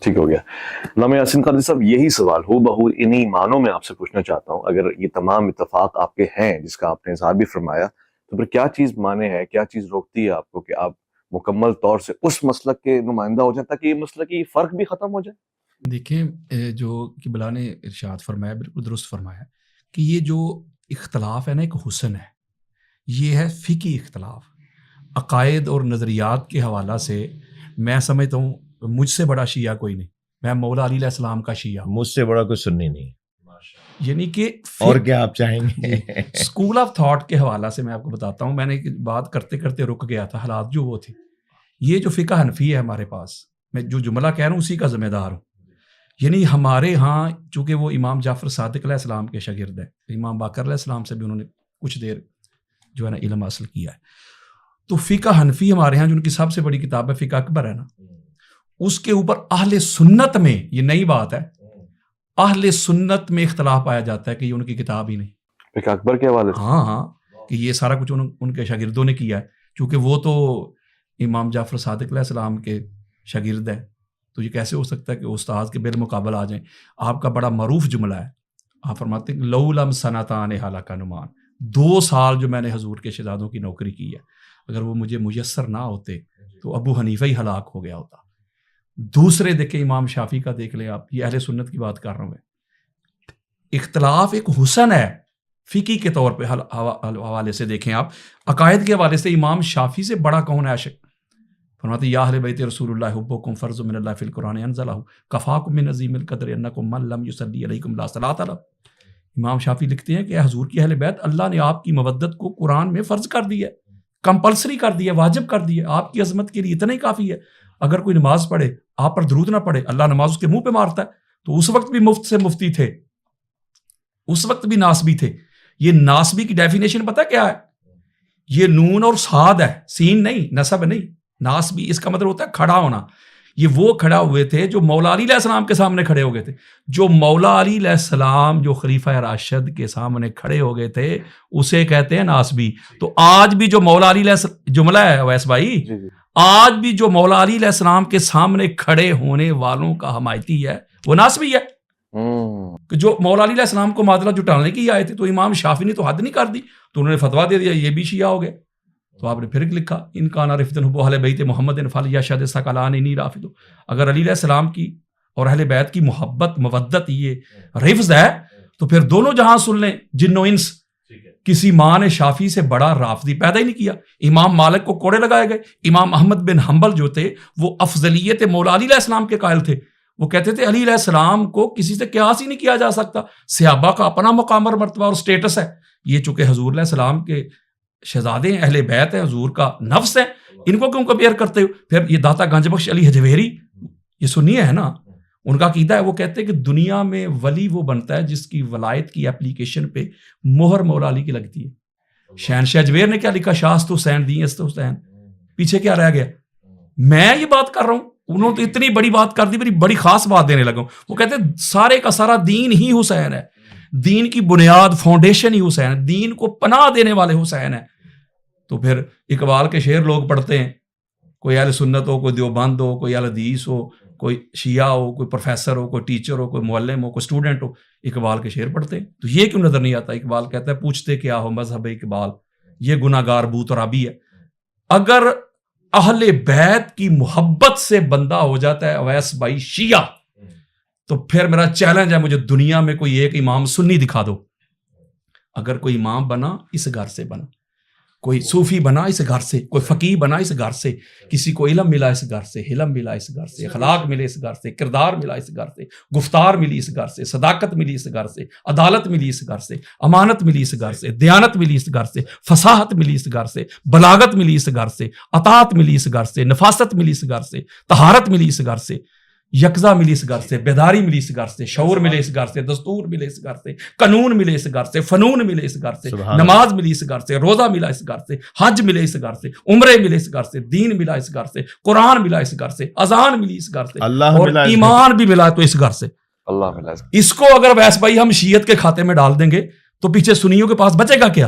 ٹھیک ہو گیا. علامہ یاسین قادری صاحب یہی سوال ہو بہو انہی معنوں میں آپ سے پوچھنا چاہتا ہوں. اگر یہ تمام اتفاق آپ کے ہیں جس کا آپ نے اظہار بھی فرمایا تو پھر کیا چیز مانے ہے, کیا چیز روکتی ہے آپ کو کہ آپ مکمل طور سے اس مسلک کے نمائندہ ہو جائیں تاکہ یہ مسلکی فرق بھی ختم ہو جائے؟ دیکھیں جو قبلہ نے ارشاد فرمایا بالکل درست فرمایا کہ یہ جو اختلاف ہے نا ایک حسن ہے, یہ ہے فقہی اختلاف. عقائد اور نظریات کے حوالہ سے میں سمجھتا ہوں مجھ سے بڑا شیعہ کوئی نہیں. میں مولا علی علیہ السلام کا شیعہ ہوں. مجھ سے بڑا کوئی سنی نہیں. یعنی کہ اور کیا آپ چاہیں گے؟ اسکول آف تھاٹ کے حوالہ سے میں آپ کو بتاتا ہوں. میں نے بات کرتے کرتے رک گیا تھا, حالات جو وہ تھے. یہ جو فقہ حنفی ہے ہمارے پاس, میں جو جملہ کہہ رہا ہوں اسی کا ذمہ دار ہوں. یعنی ہمارے ہاں چونکہ وہ امام جعفر صادق علیہ السلام کے شاگرد ہیں, امام باقر علیہ السلام سے بھی انہوں نے کچھ دیر جو ہے نا علم حاصل کیا ہے. تو فقہ حنفی ہمارے ہاں جو ان کی سب سے بڑی کتاب ہے فقہ اکبر ہے نا, اس کے اوپر اہل سنت میں, یہ نئی بات ہے, اہل سنت میں اختلاف پایا جاتا ہے کہ یہ ان کی کتاب ہی نہیں. فقہ اکبر کے حوالے سے ہاں کہ یہ سارا کچھ ان کے شاگردوں نے کیا ہے, چونکہ وہ تو امام جعفر صادق علیہ السلام کے شاگرد ہیں. تو یہ کیسے ہو سکتا ہے کہ استاد کے بالمقابل آ جائیں؟ آپ کا بڑا معروف جملہ ہے, آپ فرماتے ہیں لو لم سنتان حلق نمان, 2 سال جو میں نے حضور کے شہزادوں کی نوکری کی ہے, اگر وہ مجھے میسر نہ ہوتے تو ابو حنیفہ ہی ہلاک ہو گیا ہوتا. دوسرے دیکھیں امام شافعی کا دیکھ لیں آپ, یہ اہل سنت کی بات کر رہا ہوں میں. اختلاف ایک حسن ہے فقی کے طور پہ حوالے سے دیکھیں آپ. عقائد کے حوالے سے امام شافعی سے بڑا کون ہے عاشق؟ فرماتے یا اہل بیت رسول اللہ حبکم فرض من اللہ فی القرآن انزلہ کفاکم من عظیم القدر انکم من لم یصلی علیکم لا صلاۃ له. امام شافعی لکھتے ہیں کہ اے حضور کی اہل بیت, اللہ نے آپ کی مودت کو قرآن میں فرض کر دی ہے, کمپلسری کر دی ہے, واجب کر دی ہے. آپ کی عظمت کے لیے اتنا ہی کافی ہے. اگر کوئی نماز پڑھے آپ پر درود نہ پڑھے, اللہ نماز اس کے منہ پہ مارتا ہے. تو اس وقت بھی مفت سے مفتی تھے, اس وقت بھی ناسبی تھے. یہ ناسبی کی ڈیفینیشن پتہ کیا ہے؟ یہ نون اور صاد ہے, سین نہیں, نسب نہیں. ناسبی اس کا مطلب ہوتا ہے کھڑا ہونا. یہ وہ کھڑا ہوئے تھے جو مولا علی علیہ السلام کے سامنے کھڑے ہو گئے تھے. جو مولا علی علیہ السلام جو خلیفہ راشد کے سامنے کھڑے ہو گئے تھے اسے کہتے ہیں ناسبی. تو آج بھی جو مولا علی علیہ جملہ ہے ویس بھائی, آج بھی جو مولا علی علیہ السلام کے سامنے کھڑے ہونے والوں کا حمایتی ہے وہ ناسبی ہے. کہ جو مولا علی علیہ السلام کو معادلہ جٹانے کی آئے تھے, تو امام شافعی نے تو حد نہیں کر دی, تو انہوں نے فتویٰ دے دیا یہ بھی شیعہ ہو گئے. تو آپ نے پھر لکھا ان کان رفدن حب اہل بیت محمد فلیشہد ثقلان انی رافض. اگر علی علیہ السلام کی اور اہل بیت کی محبت مودت یہ رفض ہے تو پھر دونوں جہاں سن لیں, جن و انس. کسی ماں نے شافعی سے بڑا رافضی پیدا ہی نہیں کیا. امام مالک کو کوڑے لگائے گئے. امام احمد بن حنبل جو تھے وہ افضلیت مولا علی علیہ السلام کے قائل تھے. وہ کہتے تھے علی علیہ السلام کو کسی سے قیاس ہی نہیں کیا جا سکتا. صحابہ کا اپنا مقام اور مرتبہ اور سٹیٹس ہے. یہ چونکہ حضور علیہ السلام کے شہزادے ہیں, اہل بیت ہیں, حضور کا نفس ہے, ان کو کیوں کمپیئر کرتے ہو؟ پھر یہ داتا گنج بخش علی حجویری یہ سنیے ہے نا, ان کا عقیدہ ہے, وہ کہتے ہیں کہ دنیا میں ولی وہ بنتا ہے جس کی ولایت کی اپلیکیشن پہ مہر مولا علی کی لگتی ہے. شہنشاہ اجمیر نے کیا لکھا؟ شاست حسین دین است حسین, پیچھے کیا رہ گیا؟ میں یہ بات کر رہا ہوں, انہوں نے تو اتنی بڑی بات کر دی, بڑی خاص بات دینے لگا. وہ کہتے ہیں سارے کا سارا دین ہی حسین ہے, دین کی بنیاد فاؤنڈیشن ہی حسین ہے, دین کو پناہ دینے والے حسین ہیں. تو پھر اقبال کے شعر لوگ پڑھتے ہیں, کوئی اہل سنت ہو, کوئی دیوبند ہو, کوئی اہل حدیث ہو, کوئی شیعہ ہو, کوئی پروفیسر ہو, کوئی ٹیچر ہو, کوئی معلم ہو, کوئی اسٹوڈنٹ ہو, اقبال کے شعر پڑھتے ہیں. تو یہ کیوں نظر نہیں آتا؟ اقبال کہتا ہے پوچھتے کیا ہو مذہب اقبال, یہ گناہ گار بو ترابی ہے. اگر اہل بیت کی محبت سے بندہ ہو جاتا ہے اویس بھائی شیعہ, تو پھر میرا چیلنج ہے, مجھے دنیا میں کوئی ایک امام سنی دکھا دو. اگر کوئی امام بنا اس گھر سے بنا, کوئی صوفی بنا اس گھر سے, کوئی فقیہ بنا اس گھر سے, کسی کو علم ملا اس گھر سے, حلم ملا اس گھر سے, اخلاق ملے اس گھر سے, کردار ملا اس گھر سے, گفتار ملی اس گھر سے, صداقت ملی اس گھر سے, عدالت ملی اس گھر سے, امانت ملی اس گھر سے, دیانت ملی اس گھر سے, فصاحت ملی اس گھر سے, بلاغت ملی اس گھر سے, اطاعت ملی اس گھر سے, نفاست ملی اس گھر سے, طہارت ملی اس گھر سے, یکزا ملی اس گھر سے, بیداری ملی اس گھر سے, شعور ملے اس گھر سے, دستور ملے اس گھر سے, قانون ملے اس گھر سے, فنون ملے اس گھر سے, نماز ملی اس گھر سے, روزہ ملا اس گھر سے, حج ملے اس گھر سے, عمرے ملے اس گھر سے, دین ملا اس گھر سے, قرآن ملا اس گھر سے, اذان ملی اس گھر سے, اور ایمان بھی ملا تو اس گھر سے. اللہ ملا. اس کو اگر ویس بھائی ہم شیعت کے کھاتے میں ڈال دیں گے تو پیچھے سنیوں کے پاس بچے گا کیا؟